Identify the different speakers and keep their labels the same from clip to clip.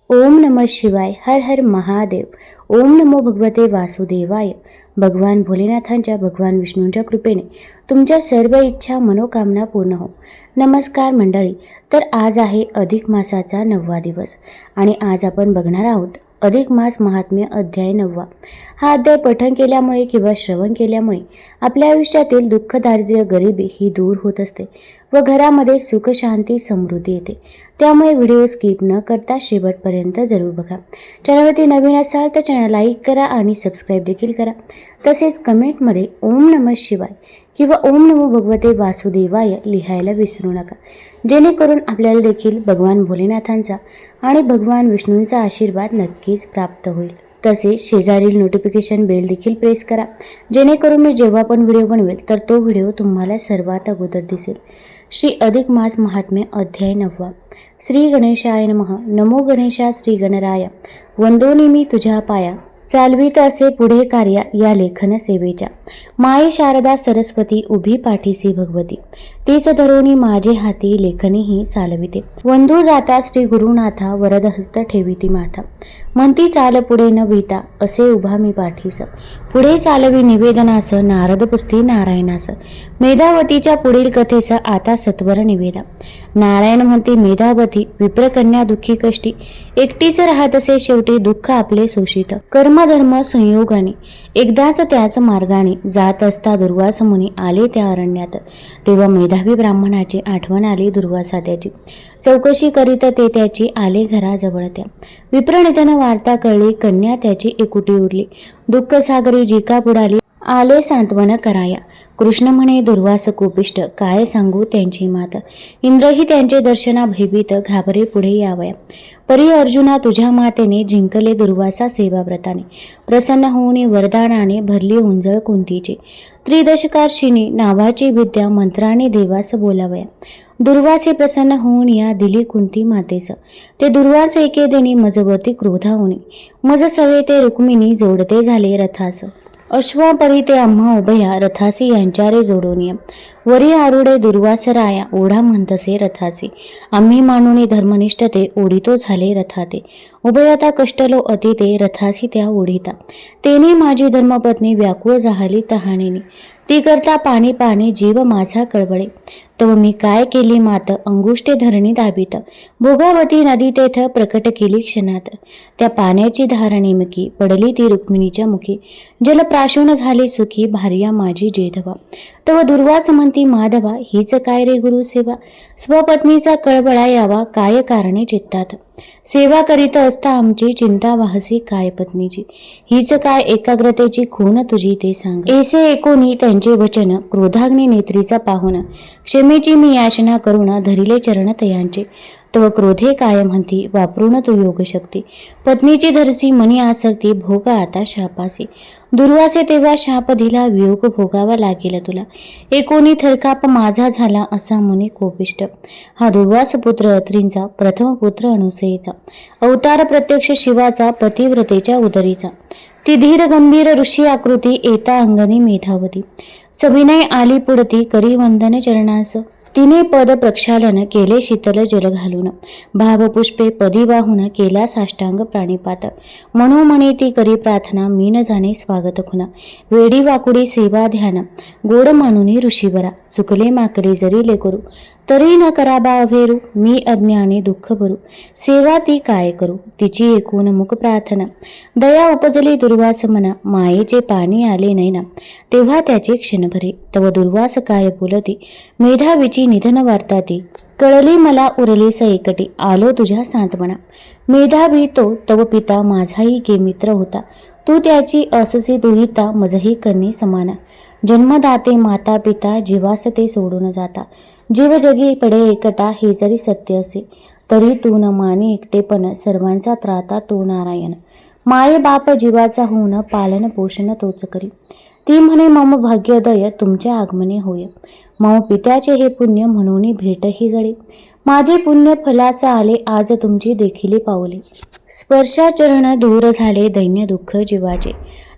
Speaker 1: ओम नमः शिवाय. हर हर महादेव. ओम नमो भगवते वासुदेवाय. भगवान भोलेनाथांच्या भगवान विष्णूंच्या कृपेने तुमच्या सर्व इच्छा मनोकामना पूर्ण हो. नमस्कार मंडळी. तर आज आहे अधिक मासाचा 9वा दिवस आणि आज आपण बघणार आहोत अधिक मास महात्म्य अध्याय 9वा. हा अध्याय पठण केल्यामुळे किंवा श्रवण केल्यामुळे आपल्या आयुष्यातील दुःख, दारिद्र्य, गरिबी ही दूर होत असते व घरामध्ये सुख, शांती, समृद्धी येते. त्यामुळे व्हिडिओ स्किप न करता शेवटपर्यंत जरूर बघा. चॅनलवरती नवीन असाल तर चॅनल लाईक करा आणि सबस्क्राईब देखील करा. तसेच कमेंटमध्ये ओम नमः शिवाय किंवा ओम नमो भगवते वासुदेवाय लिहायला विसरू नका, जेणेकरून आपल्याला देखील भगवान भोलेनाथांचा आणि भगवान विष्णूंचा आशीर्वाद नक्कीच प्राप्त होईल. तसेच शेजारील नोटिफिकेशन बेल देखील प्रेस करा, जेणेकरून मी जेव्हा पण व्हिडिओ बनवेल तर तो व्हिडिओ तुम्हाला सर्वात अगोदर दिसेल. श्री अधिक मास महात्म्य अध्याय 9वा. श्री गणेशाय नमः. नमो गणेशा श्री गणराया. वंदोनी मी तुझ्या पाया. चालवीत असे पुढे कार्य या लेखन सेवेच्या. माये शारदा सरस्वती उभी पाठीसी भगवती. तीच धरोनी माझे हाती लेखनीही चालविते. वंधू जाता श्री गुरुनाथा वरद हस्त ठेविती माथा. म्हणती चाल पुढे न भीता असे उभा मी पाठीस. पुढे चालवी निवेदनास नारद पुस्ती नारायणास. मेधावतीच्या पुढील कथेस आता सत्वर निवेदा. नारायण म्हणती मेधावती विप्रकन्या दुःखी कष्टी. एकटीच राहत असे शेवटी दुःख आपले शोषित. कर्मधर्म संयोगाने एकदाच त्याच मार्गाने जात असता दुर्वास मुनी आले त्या अरण्यात. तेव्हा मेधावी ब्राह्मणाची आठवण आली दुर्वासा त्याची. चौकशी करीत ते त्याची आले घराजवळ त्या. विप्रनिधन वार्ता कळली कन्या त्याची एकुटी उरली. दुःख सागरी जिका बुडाली आले सांत्वन कराया. कृष्ण म्हणे दुर्वास कोपिष्ट काय सांगू त्यांची मात. इंद्रही त्यांचे दर्शना भयभीत घाबरे पुढे यावया. परी अर्जुना तुझ्या मातेने जिंकले दुर्वासा सेवाव्रताने. प्रसन्न होऊन वरदानाने भरली उंजळ कुंतीची. त्रिदशकार्षिणी नावाची विद्या मंत्राने देवास बोलावया. दुर्वासे प्रसन्न होऊन या दिली कुंती मातेस. ते दुर्वास एके देणी मजवती क्रोधावनी. मज सवे ते रुक्मिणी जोडते झाले रथास. अश्वापरी ते आम्हा उभया रथासी यांच्या रे जोडोनिय. वरी आरुडे दुर्वास राया ओढा म्हणतसे रथासी. आम्ही मानुनी धर्मनिष्ठते ओढितो झाले रथाते. उभयता कष्टलो अति ते रथासी त्या ओढिता. तेने माझी धर्मपत्नी व्याकुळ झाली तहानेनी. ती करता पाणी पाणी जीव माझा कळवळे. तव मी काय केली मात अंगुष्ठे धरणी दाबीत. भोगावती नदी तेथ प्रकट केली क्षणात. त्या पाण्याची धारणेमुखी पडली ती रुक्मिणीच्या मुखी. जलप्राशून झाली सुखी भार्या माझी जेधवा. तव दुर्वास म्हणती माधवा हीच काय रे गुरुसेवा. स्वपत्नीचा कळवळा यावा काय कारणे चित्तात. सेवा करीत असता आमची चिंता वाहसी काय पत्नीची. हीच काय एकाग्रतेची खून तुझी ते सांग. ऐसे ऐकूनी त्यांचे वचन क्रोधाग्नी नेत्रीचा पाहुन. क्षमेची मी याचना करून धरिले चरण तयांचे. तव क्रोधे काय म्हणती वापरून तू योगशक्ती. पत्नीची धरसी मनी आसक्ती भोग आता शापासी. दुर्वासे तेव्हा शाप दिला वियोग भोगावा लागेल तुला. एकोणी थरकाप माझा झाला असा मुनी कोपिष्ट. हा दुर्वास पुत्र अत्रींचा प्रथम पुत्र अनुसयेचा. अवतार प्रत्यक्ष शिवाचा पतिव्रतेच्या उदरीचा. ती धीर गंभीर ऋषी आकृती येता अंगणी मेधावती. सविनय आली पुढती करी वंदन चरणास. तिने पद प्रक्षालन केले शीतल जल घालून. भावपुष्पे पदी वाहून केला साष्टांग प्राणिपात. मनोमने ती करी प्रार्थना मीन जाणे स्वागत खुना. वेडी वाकुडी सेवा ध्यान गोड मानुनी ऋषीवरा. चुकले माकले जरी लेकरू तरी न कराबा अभेरू. मी अज्ञानी दुःख भरू सेवा ती काय करू. तिची एकूण मुख प्रार्थना. दया उपजली दुर्वास मना मायेचे पाणी आले नैना. तेव्हा त्याचे क्षण भरे. तव दुर्वास काय बोलती मेधावीची निधन वार्ता ती. कळली मला उरली स एकटी आलो तुझ्या सांत्वना. मेधावी तो तव पिता माझाही गे मित्र होता. तू त्याची अससी दुहिता मजही कन्ये समान. जन्मदाते माता पिता जीवास ते सोडून जाता. जीव जगी पडे एकटा हे जरी सत्य असे. तरी तू न माने एकटेपण सर्वांचा त्राता तो नारायण. माये बाप जीवाचा होऊन पालन पोषण तोच करी. ती म्हणे मम भाग्योदय तुमच्या आगमने होय. मम पित्याचे हे पुण्य म्हणून भेट ही गळे. माझे पुण्य फलास आले आज तुमची देखिली पावले. स्पर्शाचरण दूर झाले दैन्य दुःख जीवाचे.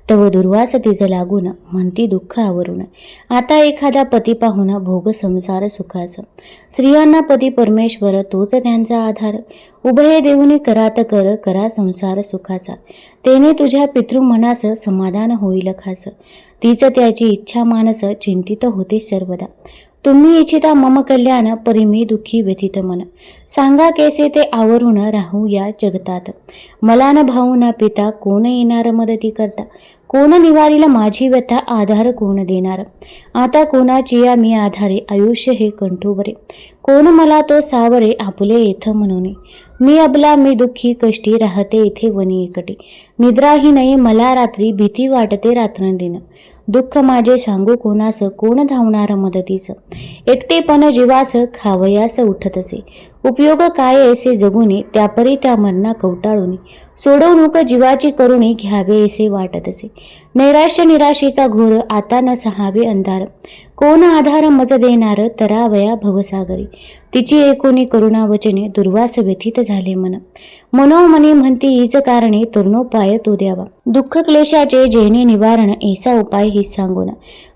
Speaker 1: तव दुर्वास तिज लागून म्हणती दुःख आवरून. आता एखादा पती पाहुन भोग संसार सुखाचा. स्त्रियांना पती परमेश्वर तोच त्यांचा आधार. उभये देऊनी करात कर करा संसार सुखाचा. तेने तुझ्या पितृमनास समाधान होईल खास. तीच त्याची इच्छा मानस चिंतित होते सर्वदा. तुम्ही इच्छिता मम कल्याण परी मी दुःखी व्यथित मन. सांगा कैसे ते आवरून राहू या जगतात. मला न भाऊ न पिता कोण येणार मदती करता. कोण निवारील माझी व्यथा आधार कोण देणार. आता कोणाची या मी आधारे आयुष्य हे कंठोबरे. कोण मला तो सावरे आपुले येथ म्हणून. मी अबला मी दुःखी कष्टी राहते इथे वनी एकटी. निद्राही नाही मला रात्री भीती वाटते रात्रंदिन. दुःख माझे सांगू कोणास कोण धावणार मदतीस. एकटेपण जीवास खावयास उठतसे. उपयोग काय ऐसे जगुनी त्यापरी त्या मरणा कवटाळून. सोडवणूक जीवाची करुणी घ्यावे ऐसे वाटतसे. नैराश्य निराशेचा घोर आता न सहावे अंधार. कोण आधार मज देणार तरावया भवसागरी. तिची एकोणी करुणा वचने दुर्वास व्यथित झाले मन. मनोमनी म्हणती हीच कारणे तरुणोपाय तो द्यावा. दुःख क्लेशाचे जेणे निवारण ऐसा उपाय ही सांगून.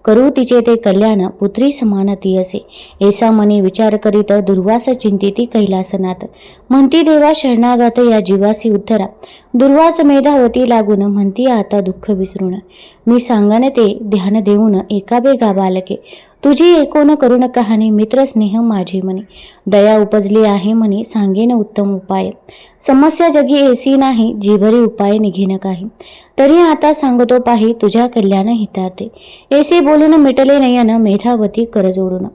Speaker 1: करू तिचे ते कल्याण पुत्री समान ती असे. ऐसा मनी विचार करीत दुर्वास चिंतिती कैलासनाथ. म्हणती देवा शरणागत या जीवासी उद्धरा. दुर्वास मेधावती लागून म्हणती आता दुःख विसरून. मी सांगन ते ध्यान देऊन एका बेगा बालके. तुझी एकोण करुण कहाणी मित्र स्नेह माझे मनी. दया उपजली आहे म्हणे सांगेन उत्तम उपाय. समस्या जगी ऐसी नाही जीवरी उपाय निघेन काही. तरी आता सांगतो पाही तुझ्या कल्याण हितार्थे. ऐसे बोलून मिटले नयन मेधावती कर जोडून.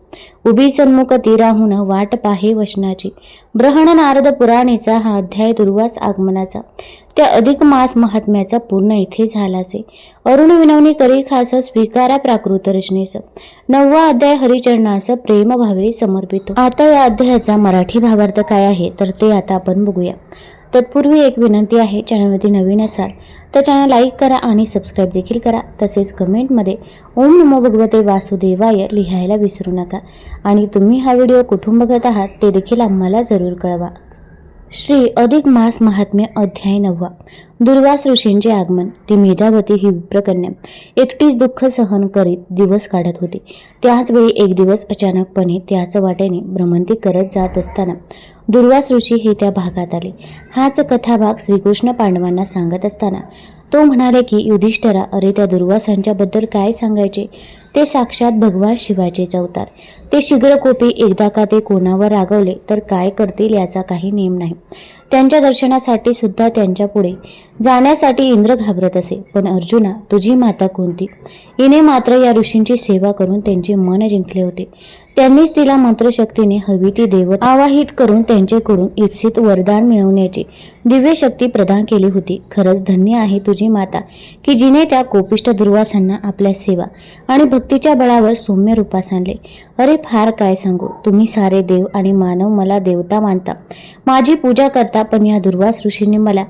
Speaker 1: उभी सन्मुख तीराहून वाट पाहे वचनाची. ब्रहण नारद पुराणेचा हा अध्याय दुर्वास आगमनाचा. त्या अधिक मास महात्म्याचा पूर्ण इथे झालासे. अरुण विनवणी करी खास स्वीकारा प्राकृत रचनेस. 9वा अध्याय हरिचरणास प्रेम भावे समर्पितो. आता या अध्यायाचा मराठी भावार्थ काय आहे तर ते आता आपण बघूया. तत्पूर्वी एक विनंती आहे, चॅनलवरती नवीन असाल तर चॅनल लाईक करा आणि सबस्क्राईब देखील करा. तसेच कमेंटमध्ये ओम नमो भगवते वासुदेवाय लिहायला विसरू नका. आणि तुम्ही हा व्हिडिओ कुठून बघत आहात ते देखील आम्हाला जरूर कळवा. श्री अधिक मास महात्म्य अध्याय 9. दुर्वास ऋषींचे आगमन. ती मेधावती ही विप्रकन्या एकटीच दुःख सहन करीत दिवस काढत होती. त्याच वेळी एक दिवस अचानकपणे त्याच वाटेने भ्रमंती करत जात असताना दुर्वास ऋषी हे त्या भागात आले. हाच कथाभाग श्रीकृष्ण पांडवांना सांगत असताना तो म्हणाले की युधिष्ठिरा, अरे त्या दुर्वासांच्या बद्दल काय सांगायचे. ते साक्षात भगवान शिवाचेच अवतार. ते शीघ्रकोपी एकदा का ते कोणावर रागवले तर काय करतील याचा काही नेम नाही. त्यांच्या दर्शनासाठी सुद्धा त्यांच्या पुढे जाण्यासाठी इंद्र घाबरत असे. पण अर्जुना, तुझी माता कोणती. हिने मात्र या ऋषींची सेवा करून त्यांचे मन जिंकले होते. त्यांनीच तिला मंत्रशक्तीने हवी ती देवत आवाहित करून त्यांच्याकडून इप्सित वरदान मिळवण्याची दिव्य शक्ती प्रदान केली होती. खरंच धन्य आहे तुझी माता की जिने त्या कोपिष्ट दुर्वासांना आपल्या सेवा आणि भक्तीच्या बळावर सौम्य रूपास आणले. अरे फार काय सांगू, तुम्ही सारे देव आणि मानव मला देवता मानता, माझी पूजा करता, पण या दुर्वास ऋषींनी मला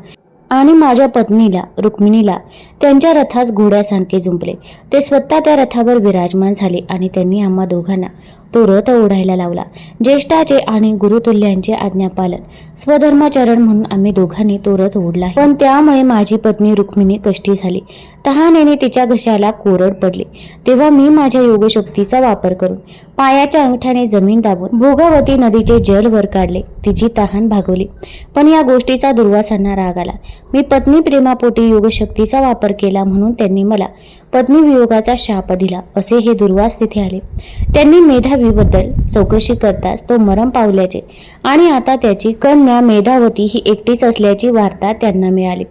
Speaker 1: आणि माझ्या पत्नीला रुक्मिणीला त्यांच्या रथास घोड्यासारखे जुंपले. ते स्वतः त्या रथावर विराजमान झाले आणि त्यांनी आम्हा दोघांना तो रथ ओढायला लावला. ज्येष्ठाचे आणि गुरुतुल्यांचे आज्ञापालन स्वधर्माचरण म्हणून आम्ही दोघांनी तो रथ ओढला. पण त्यामुळे माझी पत्नी रुक्मिणी कष्टी झाली. तहानेने तिच्या घशाला कोरड पडली. तेव्हा मी माझ्या योगशक्तीचा वापर करून पायाच्या अंगठ्याने जमीन दाबून भोगावती नदीचे जल वर काढले. तिची तहान भागवली. पण या गोष्टीचा दुर्वासांना राग आला. मी पत्नी प्रेमापोटी योगशक्तीचा वापर केला म्हणून त्यांनी मला पत्नी वियोगाचा शाप दिला, असे हे दुर्वास तिथे आले. त्यांनी मेधावीबद्दल चौकशी करताच तो मरण पावल्याचे आणि आता त्याची कन्या मेधावती ही एकटीच असल्याची वार्ता त्यांना मिळाली.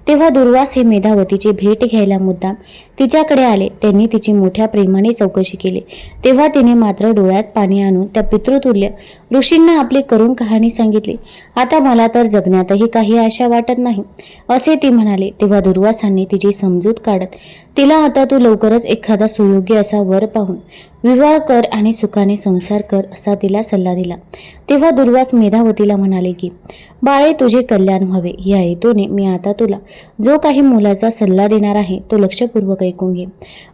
Speaker 1: तेव्हा दुर्वास हे मेधावतीची भेट घ्यायला मुद्दाम तिच्याकडे आले. त्यांनी तिची मोठ्या प्रेमाने चौकशी केली. तेव्हा तिने मात्र डोळ्यात पाणी आणून त्या पितृतुल्य ऋषींना आपली करुण कहाणी सांगितली. आता मला तर जगण्यातही काही आशा वाटत नाही, असे ती म्हणाले. तेव्हा दुर्वासांनी तिची समजूत काढत तिला आता तू लवकरच एखादा सुयोग्य असा वर पाहून विवाह कर आणि सुखाने संसार कर असा तिला सल्ला दिला. तेव्हा दुर्वास मेधावतीला म्हणाले की बाळे, तुझे कल्याण व्हावे या हेतूने मी आता तुला जो काही मोलाचा सल्ला देणार आहे तो लक्षपूर्वक ऐकून घे,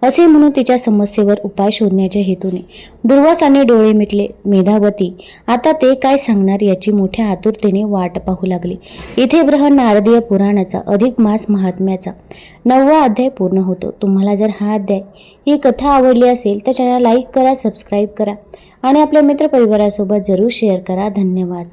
Speaker 1: असे म्हणून तिच्या समस्येवर उपाय शोधण्याच्या हेतूने दुर्वासाने डोळे मिटले. मेधावती आता ते काय सांगणार याची मोठ्या आतुरतेने वाट पाहू लागली. इथे बृहन नारदीय पुराणाचा अधिक मास महात्म्याचा 9वा अध्याय पूर्ण होतो. तुम्हाला जर हा अध्याय, ही कथा आवडली असेल तर चॅनल लाईक करा, सबस्क्राईब करा आणि आपल्या मित्रपरिवारासोबत जरूर शेअर करा. धन्यवाद.